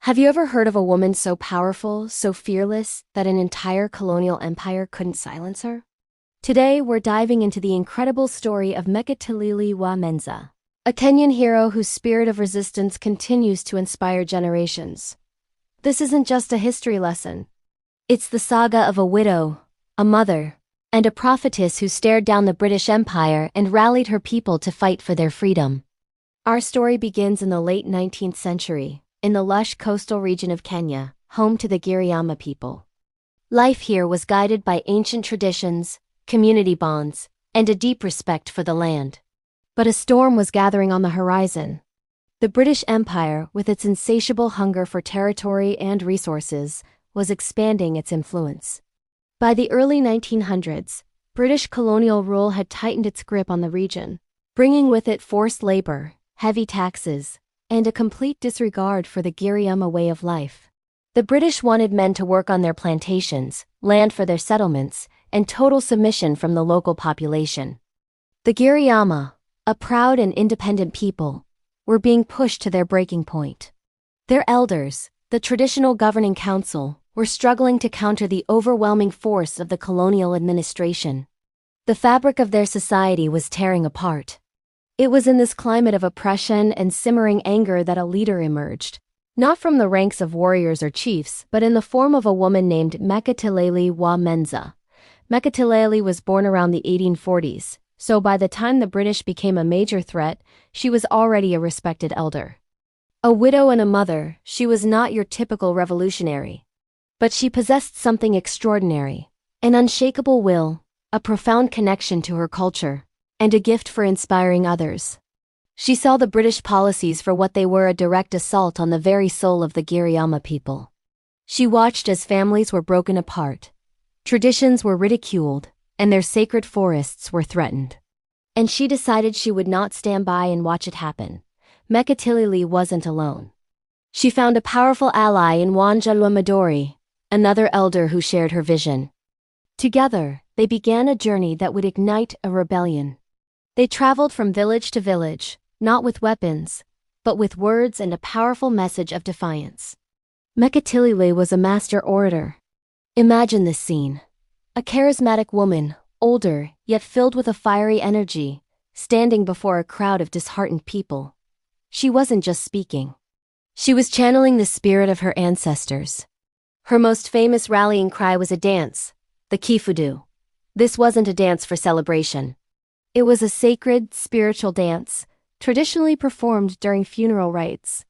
Have you ever heard of a woman so powerful, so fearless, that an entire colonial empire couldn't silence her? Today, we're diving into the incredible story of Mekatilili wa Menza, a Kenyan hero whose spirit of resistance continues to inspire generations. This isn't just a history lesson. It's the saga of a widow, a mother, and a prophetess who stared down the British Empire and rallied her people to fight for their freedom. Our story begins in the late 19th century, in the lush coastal region of Kenya, home to the Giriama people. Life here was guided by ancient traditions, community bonds, and a deep respect for the land. But a storm was gathering on the horizon. The British Empire, with its insatiable hunger for territory and resources, was expanding its influence. By the early 1900s, British colonial rule had tightened its grip on the region, bringing with it forced labor, heavy taxes, and a complete disregard for the Giriama way of life. The British wanted men to work on their plantations, land for their settlements, and total submission from the local population. The Giriama, a proud and independent people, were being pushed to their breaking point. Their elders, the traditional governing council, were struggling to counter the overwhelming force of the colonial administration. The fabric of their society was tearing apart. It was in this climate of oppression and simmering anger that a leader emerged, not from the ranks of warriors or chiefs, but in the form of a woman named Mekatilili wa Menza. Mekatilili was born around the 1840s, so by the time the British became a major threat, she was already a respected elder. A widow and a mother, she was not your typical revolutionary. But she possessed something extraordinary, an unshakable will, a profound connection to her culture, and a gift for inspiring others. She saw the British policies for what they were: a direct assault on the very soul of the Giriama people. She watched as families were broken apart, traditions were ridiculed, and their sacred forests were threatened. And she decided she would not stand by and watch it happen. Mekatilili wasn't alone. She found a powerful ally in Wanja Madori, another elder who shared her vision. Together, they began a journey that would ignite a rebellion. They traveled from village to village, not with weapons, but with words and a powerful message of defiance. Mekatilili was a master orator. Imagine this scene. A charismatic woman, older, yet filled with a fiery energy, standing before a crowd of disheartened people. She wasn't just speaking. She was channeling the spirit of her ancestors. Her most famous rallying cry was a dance, the kifudu. This wasn't a dance for celebration. It was a sacred, spiritual dance, traditionally performed during funeral rites.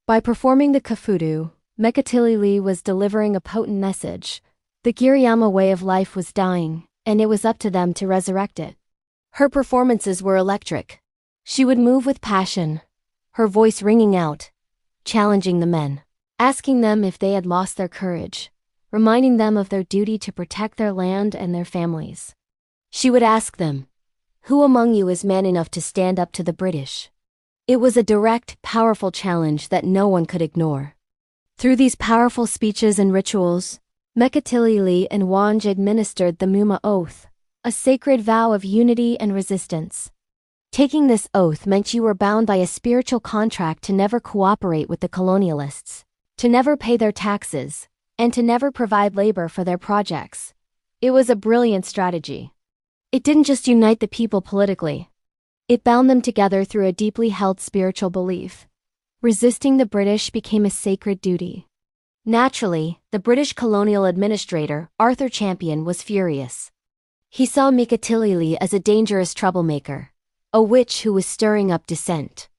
By performing the kifudu, Mekatilili was delivering a potent message. The Giriama way of life was dying, and it was up to them to resurrect it. Her performances were electric. She would move with passion, her voice ringing out, challenging the men, asking them if they had lost their courage, reminding them of their duty to protect their land and their families. She would ask them, "Who among you is man enough to stand up to the British?" It was a direct, powerful challenge that no one could ignore. Through these powerful speeches and rituals, Mekatilili and Wanj administered the Muma Oath, a sacred vow of unity and resistance. Taking this oath meant you were bound by a spiritual contract to never cooperate with the colonialists, to never pay their taxes, and to never provide labor for their projects. It was a brilliant strategy. It didn't just unite the people politically. It bound them together through a deeply held spiritual belief. Resisting the British became a sacred duty. Naturally, the British colonial administrator, Arthur Champion, was furious. He saw Mekatilili as a dangerous troublemaker, a witch who was stirring up dissent.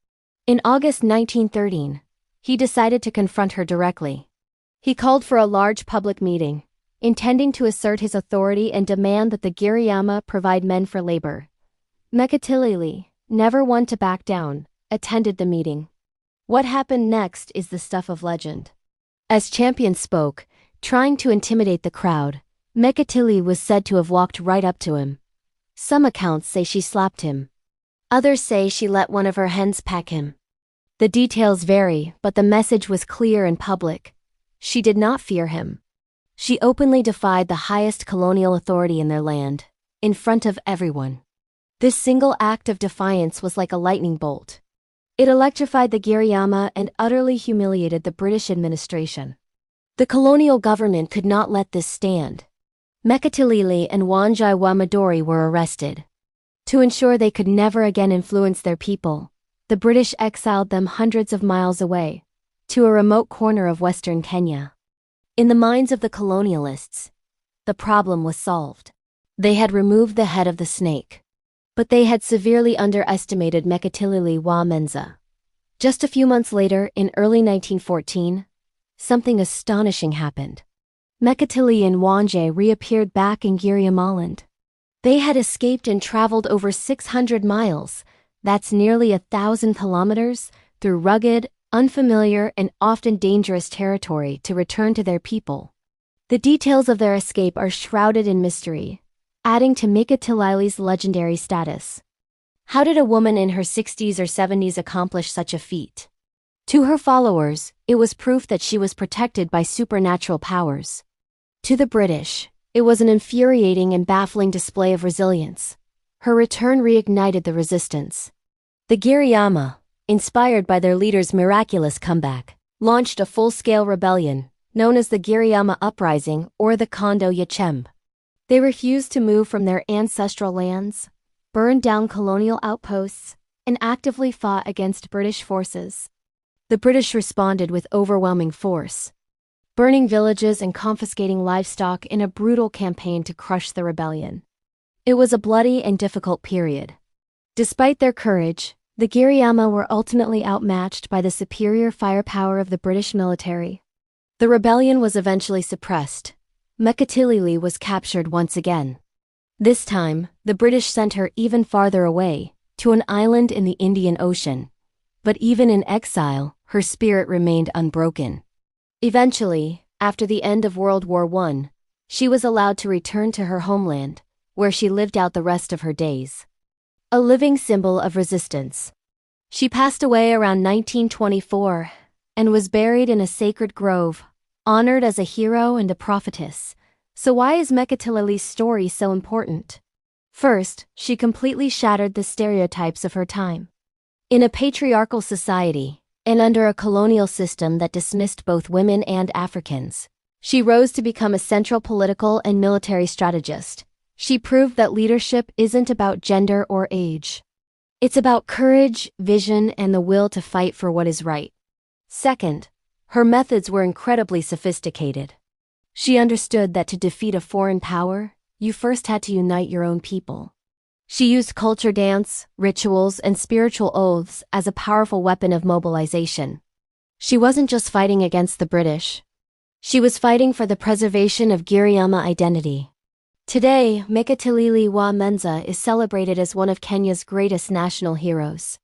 In August 1913, he decided to confront her directly. He called for a large public meeting, intending to assert his authority and demand that the Giriama provide men for labor. Mekatilili, never one to back down, attended the meeting. What happened next is the stuff of legend. As Champion spoke, trying to intimidate the crowd, Mekatilili was said to have walked right up to him. Some accounts say she slapped him. Others say she let one of her hens peck him. The details vary, but the message was clear and public. She did not fear him. She openly defied the highest colonial authority in their land, in front of everyone. This single act of defiance was like a lightning bolt. It electrified the Giriama and utterly humiliated the British administration. The colonial government could not let this stand. Mekatilili and Wanjai wa Midori were arrested. To ensure they could never again influence their people, the British exiled them hundreds of miles away, to a remote corner of western Kenya. In the minds of the colonialists, the problem was solved. They had removed the head of the snake. But they had severely underestimated Mekatilili wa Menza. Just a few months later, in early 1914, something astonishing happened. Mekatilili and Wanjai reappeared back in Giriamaland. They had escaped and traveled over 600 miles, that's nearly 1,000 kilometers, through rugged, unfamiliar, and often dangerous territory to return to their people. The details of their escape are shrouded in mystery, adding to Mekatilili's legendary status. How did a woman in her 60s or 70s accomplish such a feat? To her followers, it was proof that she was protected by supernatural powers. To the British, it was an infuriating and baffling display of resilience. Her return reignited the resistance. The Giriama, inspired by their leader's miraculous comeback, launched a full-scale rebellion, known as the Giriama Uprising or the Kondo Yachembe. They refused to move from their ancestral lands, burned down colonial outposts, and actively fought against British forces. The British responded with overwhelming force, burning villages and confiscating livestock in a brutal campaign to crush the rebellion. It was a bloody and difficult period. Despite their courage, the Giriama were ultimately outmatched by the superior firepower of the British military. The rebellion was eventually suppressed. Mekatilili was captured once again. This time, the British sent her even farther away, to an island in the Indian Ocean. But even in exile, her spirit remained unbroken. Eventually, after the end of World War I, she was allowed to return to her homeland, where she lived out the rest of her days. A living symbol of resistance. She passed away around 1924 and was buried in a sacred grove, honored as a hero and a prophetess. So why is Mekatilili's story so important? First, she completely shattered the stereotypes of her time. In a patriarchal society, and under a colonial system that dismissed both women and Africans, she rose to become a central political and military strategist. She proved that leadership isn't about gender or age. It's about courage, vision, and the will to fight for what is right. Second, her methods were incredibly sophisticated. She understood that to defeat a foreign power, you first had to unite your own people. She used culture dance, rituals, and spiritual oaths as a powerful weapon of mobilization. She wasn't just fighting against the British. She was fighting for the preservation of Giriama identity. Today, Mekatilili wa Menza is celebrated as one of Kenya's greatest national heroes.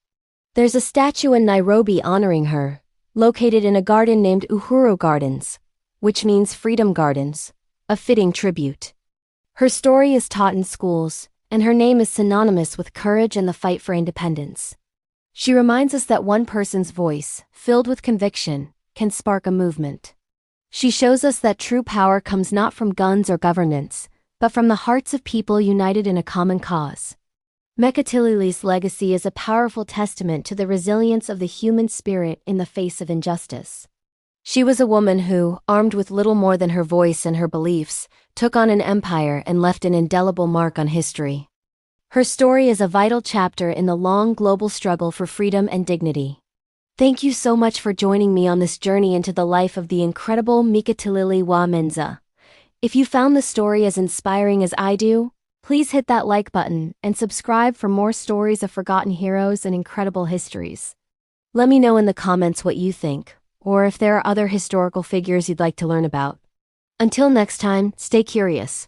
There's a statue in Nairobi honoring her, located in a garden named Uhuru Gardens, which means Freedom Gardens, a fitting tribute. Her story is taught in schools, and her name is synonymous with courage and the fight for independence. She reminds us that one person's voice, filled with conviction, can spark a movement. She shows us that true power comes not from guns or governance, but from the hearts of people united in a common cause. Mekatilili's legacy is a powerful testament to the resilience of the human spirit in the face of injustice. She was a woman who, armed with little more than her voice and her beliefs, took on an empire and left an indelible mark on history. Her story is a vital chapter in the long global struggle for freedom and dignity. Thank you so much for joining me on this journey into the life of the incredible Mekatilili wa Menza. If you found the story as inspiring as I do, please hit that like button and subscribe for more stories of forgotten heroes and incredible histories. Let me know in the comments what you think, or if there are other historical figures you'd like to learn about. Until next time, stay curious.